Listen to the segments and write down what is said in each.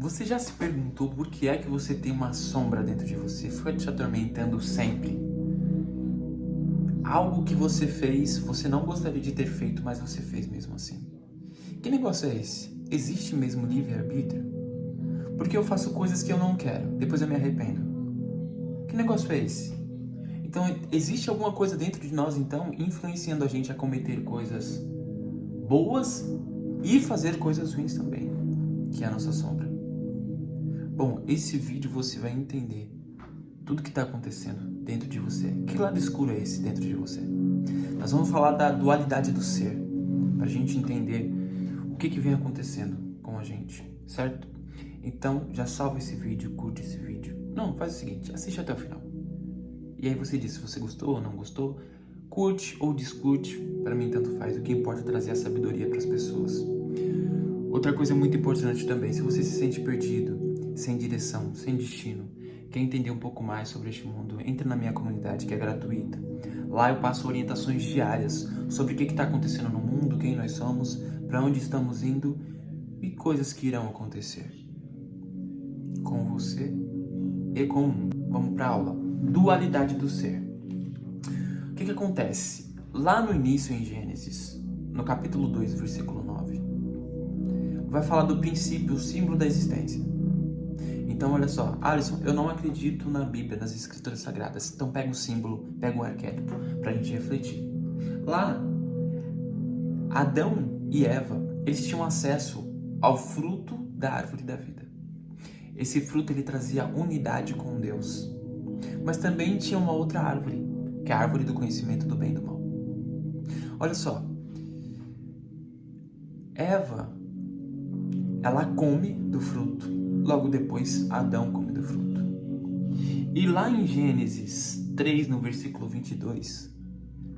Você já se perguntou por que é que você tem uma sombra dentro de você? Foi te atormentando sempre? Algo que você fez, você não gostaria de ter feito, mas você fez mesmo assim. Que negócio é esse? Existe mesmo livre-arbítrio? Porque eu faço coisas que eu não quero, depois eu me arrependo. Que negócio é esse? Então, existe alguma coisa dentro de nós, então, influenciando a gente a cometer coisas boas e fazer coisas ruins também, que é a nossa sombra. Bom, esse vídeo você vai entender tudo que está acontecendo dentro de você. Que lado escuro é esse dentro de você? Nós vamos falar da dualidade do ser, para a gente entender o que vem acontecendo com a gente, certo? Então, já salva esse vídeo, curte esse vídeo. Não, faz o seguinte, assiste até o final. E aí você diz se você gostou ou não gostou, curte ou discute, para mim tanto faz. O que importa é trazer a sabedoria para as pessoas. Outra coisa muito importante também, se você se sente perdido, sem direção, sem destino, quer entender um pouco mais sobre este mundo, entre na minha comunidade que é gratuita. Lá eu passo orientações diárias sobre o que está acontecendo no mundo, quem nós somos, para onde estamos indo e coisas que irão acontecer com você e com o mundo. Vamos para a aula. Dualidade do ser. O que acontece? Lá no início em Gênesis, no capítulo 2, versículo 9, vai falar do princípio, o símbolo da existência. Então, olha só, Alisson, eu não acredito na Bíblia, nas Escrituras Sagradas. Então, pega o símbolo, pega o arquétipo, para a gente refletir. Lá, Adão e Eva, eles tinham acesso ao fruto da árvore da vida. Esse fruto, ele trazia unidade com Deus. Mas também tinha uma outra árvore, que é a árvore do conhecimento do bem e do mal. Olha só, Eva, ela come do fruto, logo depois Adão come do fruto. E lá em Gênesis 3, no versículo 22,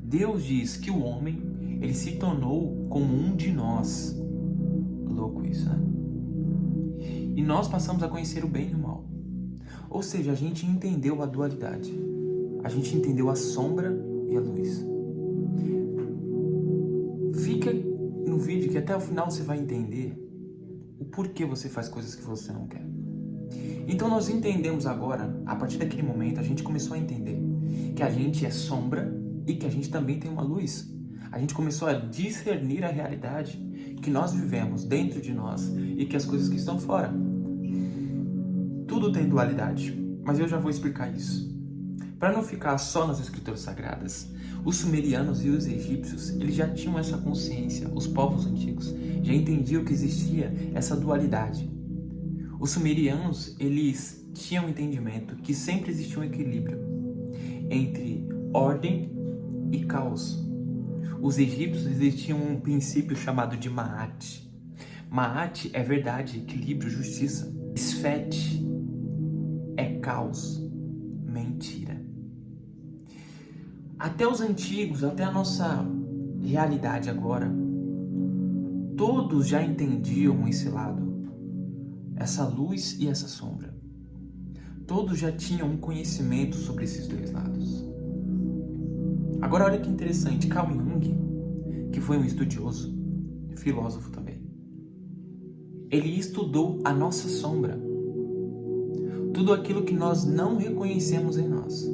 Deus diz que o homem, ele se tornou como um de nós. Louco isso, né? E nós passamos a conhecer o bem e o mal. Ou seja, a gente entendeu a dualidade. A gente entendeu a sombra e a luz. Fica no vídeo que até o final você vai entender o porquê você faz coisas que você não quer. Então nós entendemos agora, a partir daquele momento, a gente começou a entender que a gente é sombra e que a gente também tem uma luz. A gente começou a discernir a realidade que nós vivemos dentro de nós e que as coisas que estão fora. Tudo tem dualidade, mas eu já vou explicar isso. Para não ficar só nas escrituras sagradas, os sumerianos e os egípcios, eles já tinham essa consciência, os povos antigos já entendiam que existia essa dualidade. Os sumerianos, eles tinham o entendimento que sempre existia um equilíbrio entre ordem e caos. Os egípcios, eles tinham um princípio chamado de Ma'at. Ma'at é verdade, equilíbrio, justiça. Sfet é caos, mentira. Até os antigos, até a nossa realidade agora, todos já entendiam esse lado, essa luz e essa sombra. Todos já tinham um conhecimento sobre esses dois lados. Agora olha que interessante, Carl Jung, que foi um estudioso, filósofo também, ele estudou a nossa sombra, tudo aquilo que nós não reconhecemos em nós.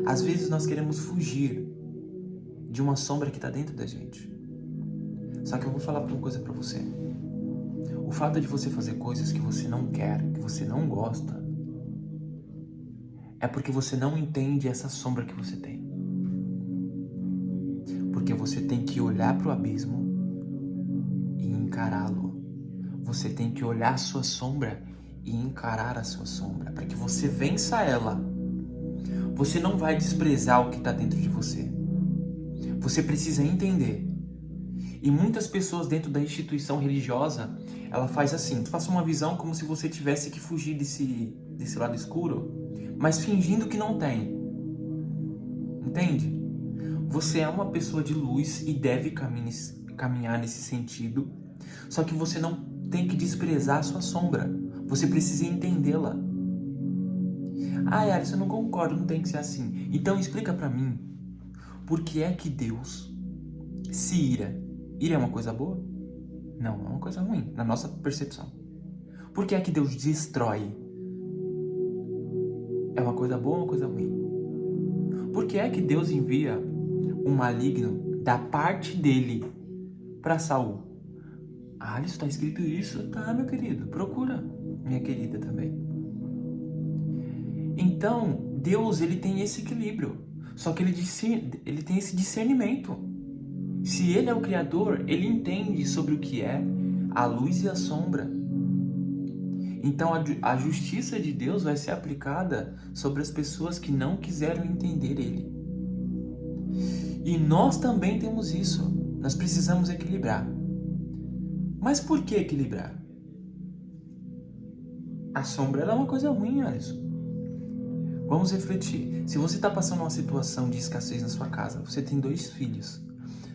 Às vezes nós queremos fugir de uma sombra que está dentro da gente. Só que eu vou falar uma coisa para você. O fato de você fazer coisas que você não quer, que você não gosta, é porque você não entende essa sombra que você tem. Porque você tem que olhar para o abismo e encará-lo. Você tem que olhar a sua sombra e encarar a sua sombra, para que você vença ela. Você não vai desprezar o que está dentro de você. Você precisa entender. E muitas pessoas dentro da instituição religiosa, ela faz assim, faça uma visão como se você tivesse que fugir desse lado escuro, mas fingindo que não tem. Entende? Você é uma pessoa de luz e deve caminhar nesse sentido, só que você não tem que desprezar a sua sombra. Você precisa entendê-la. Ah, Alisson, eu não concordo, não tem que ser assim. Então explica pra mim, por que é que Deus se ira? Ira é uma coisa boa? Não, é uma coisa ruim, na nossa percepção. Por que é que Deus destrói? É uma coisa boa ou uma coisa ruim? Por que é que Deus envia um maligno da parte dele para Saul? Ah, isso está escrito isso? Tá, meu querido. Procura, minha querida também. Então, Deus, ele tem esse equilíbrio. Só que ele tem esse discernimento. Se ele é o Criador, ele entende sobre o que é a luz e a sombra. Então, a justiça de Deus vai ser aplicada sobre as pessoas que não quiseram entender ele. E nós também temos isso. Nós precisamos equilibrar. Mas por que equilibrar? A sombra é uma coisa ruim, Alisson. Vamos refletir. Se você está passando uma situação de escassez na sua casa, você tem 2 filhos,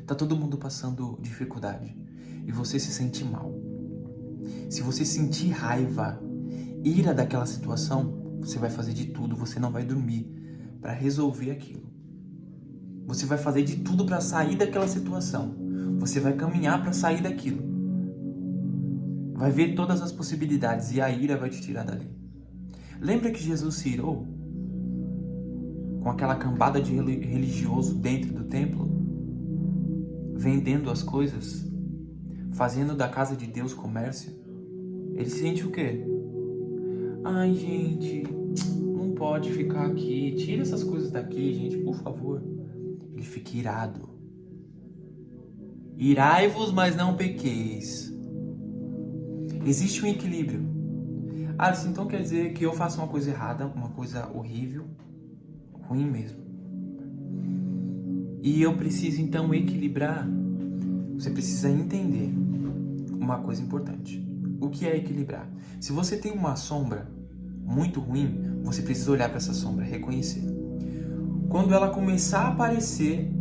está todo mundo passando dificuldade e você se sente mal. Se você sentir raiva, ira daquela situação, você vai fazer de tudo, você não vai dormir para resolver aquilo. Você vai fazer de tudo para sair daquela situação. Você vai caminhar para sair daquilo. Vai ver todas as possibilidades e a ira vai te tirar dali. Lembra que Jesus se irou com aquela cambada de religioso dentro do templo, vendendo as coisas, fazendo da casa de Deus comércio? Ele sente o quê? Ai, gente, não pode ficar aqui. Tira essas coisas daqui, gente, por favor. Ele fica irado. Irai-vos, mas não pequeis. Existe um equilíbrio. Ah, isso então quer dizer que eu faço uma coisa errada, uma coisa horrível, ruim mesmo. E eu preciso então equilibrar. Você precisa entender uma coisa importante. O que é equilibrar? Se você tem uma sombra muito ruim, você precisa olhar para essa sombra, reconhecer. Quando ela começar a aparecer,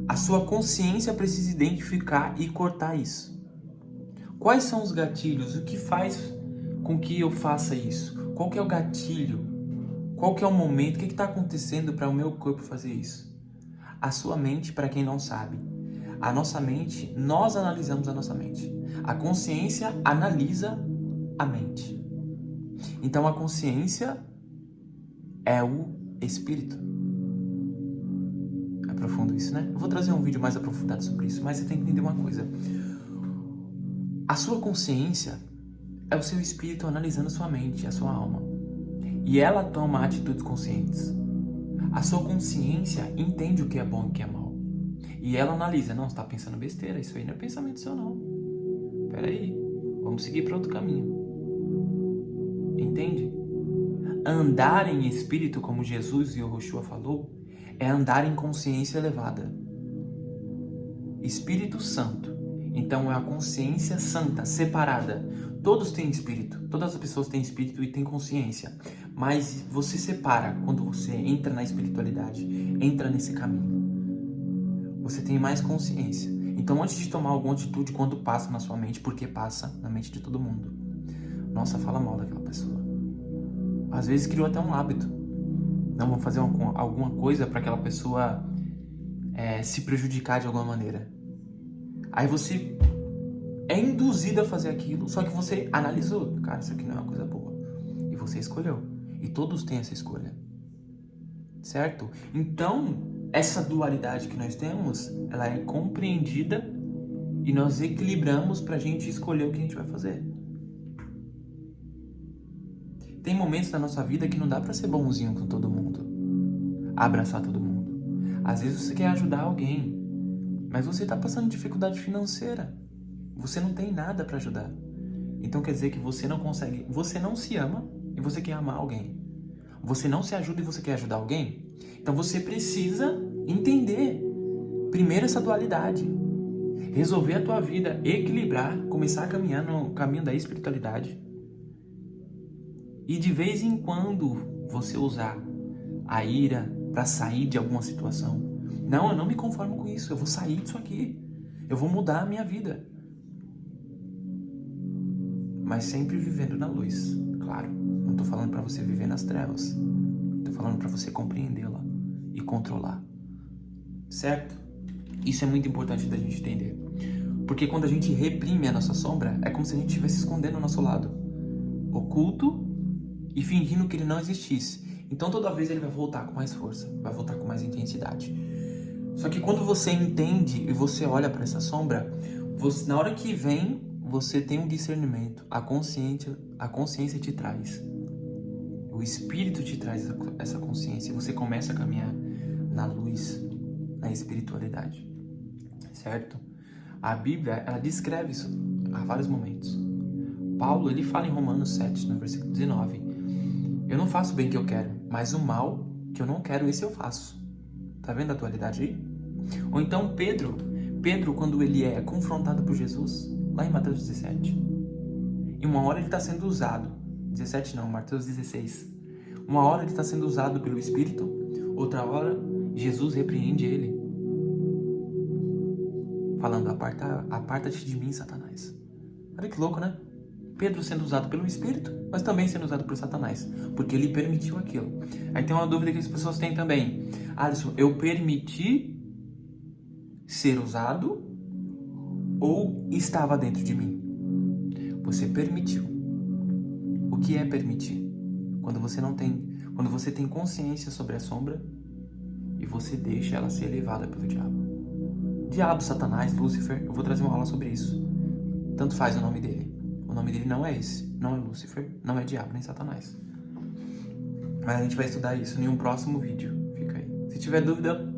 a sua consciência precisa identificar e cortar isso. Quais são os gatilhos? O que faz com que eu faça isso? Qual que é o gatilho? Qual que é o momento? O que está acontecendo para o meu corpo fazer isso? A sua mente, para quem não sabe, a nossa mente, nós analisamos a nossa mente. A consciência analisa a mente. Então a consciência é o espírito. É profundo isso, né? Eu vou trazer um vídeo mais aprofundado sobre isso, mas você tem que entender uma coisa. A sua consciência é o seu espírito analisando a sua mente, a sua alma. E ela toma atitudes conscientes. A sua consciência entende o que é bom e o que é mal. E ela analisa, não, você está pensando besteira, isso aí não é pensamento seu não. Peraí, vamos seguir para outro caminho. Entende? Andar em espírito, como Jesus e o Yoshua falou, é andar em consciência elevada. Espírito Santo. Então é a consciência santa, separada. Todos têm espírito, todas as pessoas têm espírito e têm consciência. Mas você separa quando você entra na espiritualidade, entra nesse caminho. Você tem mais consciência. Então antes de tomar alguma atitude, quando passa na sua mente, porque passa na mente de todo mundo. Nossa, fala mal daquela pessoa. Às vezes criou até um hábito. Não, vamos fazer alguma coisa para aquela pessoa se prejudicar de alguma maneira. Aí você é induzido a fazer aquilo, só que você analisou. Cara, isso aqui não é uma coisa boa. E você escolheu. E todos têm essa escolha. Certo? Então, essa dualidade que nós temos, ela é compreendida e nós equilibramos pra gente escolher o que a gente vai fazer. Tem momentos na nossa vida que não dá pra ser bonzinho com todo mundo. Abraçar todo mundo. Às vezes você quer ajudar alguém, mas você tá passando dificuldade financeira. Você não tem nada pra ajudar. Então quer dizer que você não consegue, você não se ama e você quer amar alguém. Você não se ajuda e você quer ajudar alguém. Então você precisa entender primeiro essa dualidade. Resolver a tua vida, equilibrar, começar a caminhar no caminho da espiritualidade. E de vez em quando você usar a ira para sair de alguma situação. Não, eu não me conformo com isso, eu vou sair disso aqui. Eu vou mudar a minha vida. Mas sempre vivendo na luz, claro. Não estou falando para você viver nas trevas. Estou falando para você compreendê-la e controlar. Certo? Isso é muito importante da gente entender. Porque quando a gente reprime a nossa sombra, é como se a gente estivesse escondendo o nosso lado. oculto e fingindo que ele não existisse. Então toda vez ele vai voltar com mais força, vai voltar com mais intensidade. Só que quando você entende e você olha para essa sombra, na hora que vem, você tem um discernimento, a consciência te traz. O Espírito te traz essa consciência e você começa a caminhar na luz, na espiritualidade, certo? A Bíblia, ela descreve isso há vários momentos. Paulo, ele fala em Romanos 7, no versículo 19, eu não faço o bem que eu quero, mas o mal que eu não quero, esse eu faço. Tá vendo a dualidade aí? Ou então Pedro, quando ele é confrontado por Jesus, lá em Mateus 17, e uma hora ele está sendo usado, 17 não, Mateus 16, uma hora ele está sendo usado pelo Espírito, outra hora Jesus repreende ele, falando, aparta-te de mim, Satanás. Olha que louco, né? Pedro sendo usado pelo Espírito, mas também sendo usado por Satanás, porque ele permitiu aquilo. Aí tem uma dúvida que as pessoas têm também. Alisson, eu permiti ser usado ou estava dentro de mim? Você permitiu. O que é permitir? Quando você tem consciência sobre a sombra e você deixa ela ser levada pelo diabo. Diabo, Satanás, Lúcifer, eu vou trazer uma aula sobre isso. Tanto faz o nome dele. O nome dele não é esse, não é Lúcifer, não é diabo, nem Satanás. Mas a gente vai estudar isso em um próximo vídeo, fica aí. Se tiver dúvida,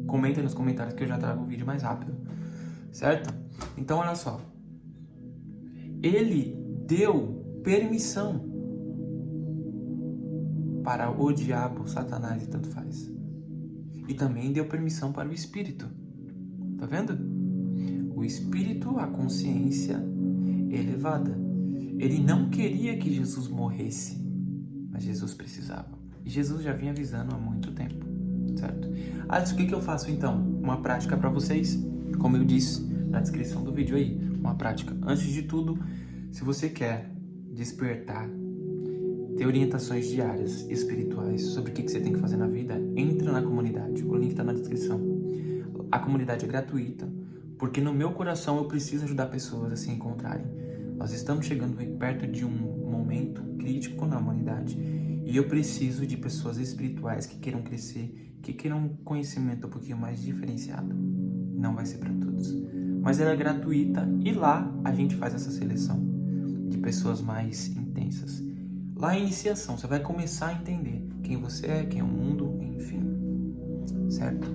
comenta aí nos comentários que eu já trago o vídeo mais rápido, certo? Então olha só, ele deu permissão para o diabo, Satanás e tanto faz. E também deu permissão para o Espírito, tá vendo? O Espírito, a consciência elevada. Ele não queria que Jesus morresse, mas Jesus precisava. E Jesus já vinha avisando há muito tempo, certo? O que eu faço então? Uma prática para vocês, como eu disse na descrição do vídeo aí, uma prática. Antes de tudo, se você quer despertar, ter orientações diárias espirituais sobre o que você tem que fazer na vida, entra na comunidade, o link está na descrição. A comunidade é gratuita, porque no meu coração eu preciso ajudar pessoas a se encontrarem. Nós estamos chegando perto de um momento crítico na humanidade e eu preciso de pessoas espirituais que queiram crescer, que queiram um conhecimento um pouquinho mais diferenciado. Não vai ser para todos, mas ela é gratuita e lá a gente faz essa seleção de pessoas mais intensas. Lá é iniciação, você vai começar a entender quem você é, quem é o mundo, enfim, certo?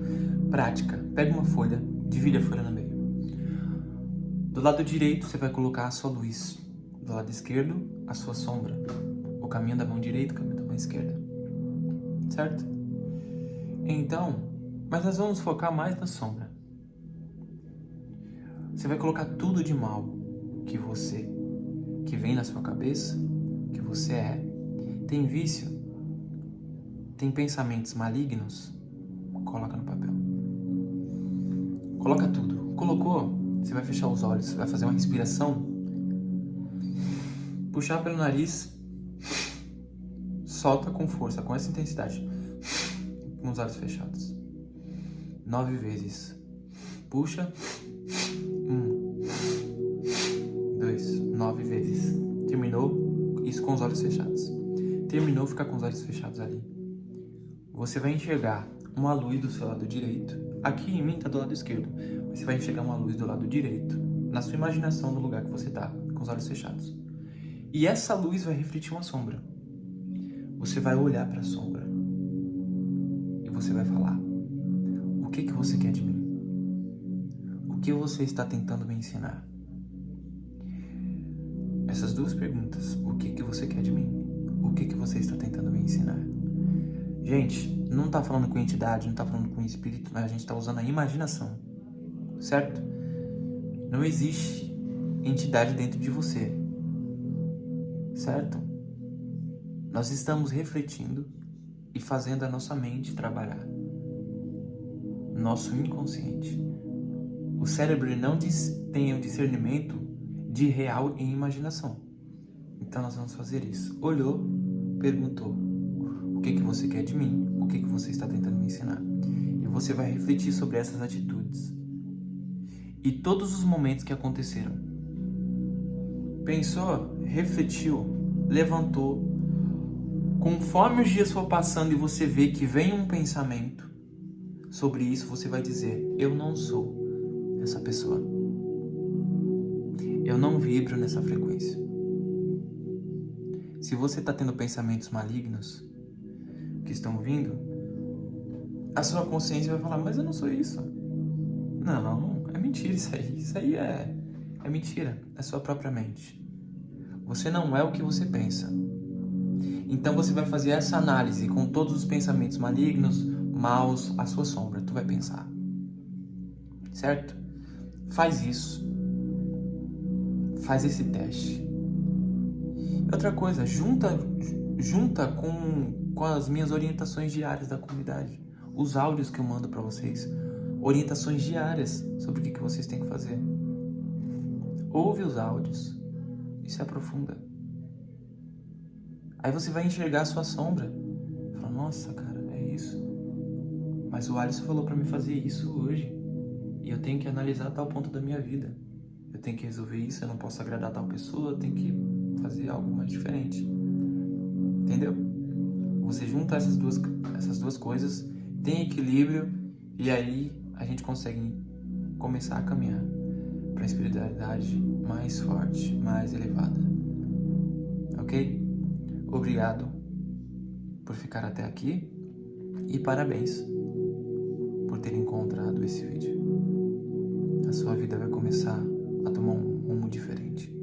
Prática, pega uma folha, divide a folha no meio. Do lado direito você vai colocar a sua luz, do lado esquerdo a sua sombra, o caminho da mão direita, o caminho da mão esquerda, certo? Então, mas nós vamos focar mais na sombra. Você vai colocar tudo de mal que vem na sua cabeça, que você é, tem vício, tem pensamentos malignos, coloca no papel. Coloca tudo. Colocou, você vai fechar os olhos, você vai fazer uma respiração, puxar pelo nariz, solta com força, com essa intensidade, com os olhos fechados. 9 vezes. Puxa. 1, 2, 9 vezes. Terminou? Isso com os olhos fechados. Terminou, ficar com os olhos fechados ali. Você vai enxergar uma luz do seu lado direito. Aqui em mim tá do lado esquerdo. Você vai enxergar uma luz do lado direito, na sua imaginação, no lugar que você tá, com os olhos fechados. E essa luz vai refletir uma sombra. Você vai olhar para a sombra e você vai falar: o que você quer de mim? O que você está tentando me ensinar? Essas duas perguntas, o que você quer de mim? O que você está tentando me ensinar? Gente, não está falando com entidade, não está falando com espírito, mas a gente está usando a imaginação, certo? Não existe entidade dentro de você, certo? Nós estamos refletindo e fazendo a nossa mente trabalhar. Nosso inconsciente. O cérebro não tem o discernimento de real e imaginação. Então nós vamos fazer isso. Olhou, perguntou: o que você quer de mim? O que você está tentando me ensinar? E você vai refletir sobre essas atitudes e todos os momentos que aconteceram. Pensou, refletiu, levantou. Conforme os dias for passando e você vê que vem um pensamento sobre isso, você vai dizer: eu não sou essa pessoa. Eu não vibro nessa frequência. Se você está tendo pensamentos malignos que estão vindo, a sua consciência vai falar: mas eu não sou isso. Não, é mentira isso aí. Isso aí é mentira. É sua própria mente. Você não é o que você pensa. Então você vai fazer essa análise com todos os pensamentos malignos, maus, a sua sombra. Tu vai pensar. Certo? Faz isso. Faz esse teste. Outra coisa, junta com as minhas orientações diárias da comunidade. Os áudios que eu mando para vocês. Orientações diárias sobre o que vocês têm que fazer. Ouve os áudios e se aprofunda. Aí você vai enxergar a sua sombra. Fala: nossa, cara, é isso. Mas o Alisson falou para mim fazer isso hoje. E eu tenho que analisar tal ponto da minha vida. Eu tenho que resolver isso, eu não posso agradar tal pessoa, eu tenho que fazer algo mais diferente. Entendeu? Você junta essas duas coisas, tem equilíbrio, e aí a gente consegue começar a caminhar para a espiritualidade mais forte, mais elevada. Ok? Obrigado por ficar até aqui e parabéns por ter encontrado esse vídeo. A sua vida vai começar a tomar um rumo diferente.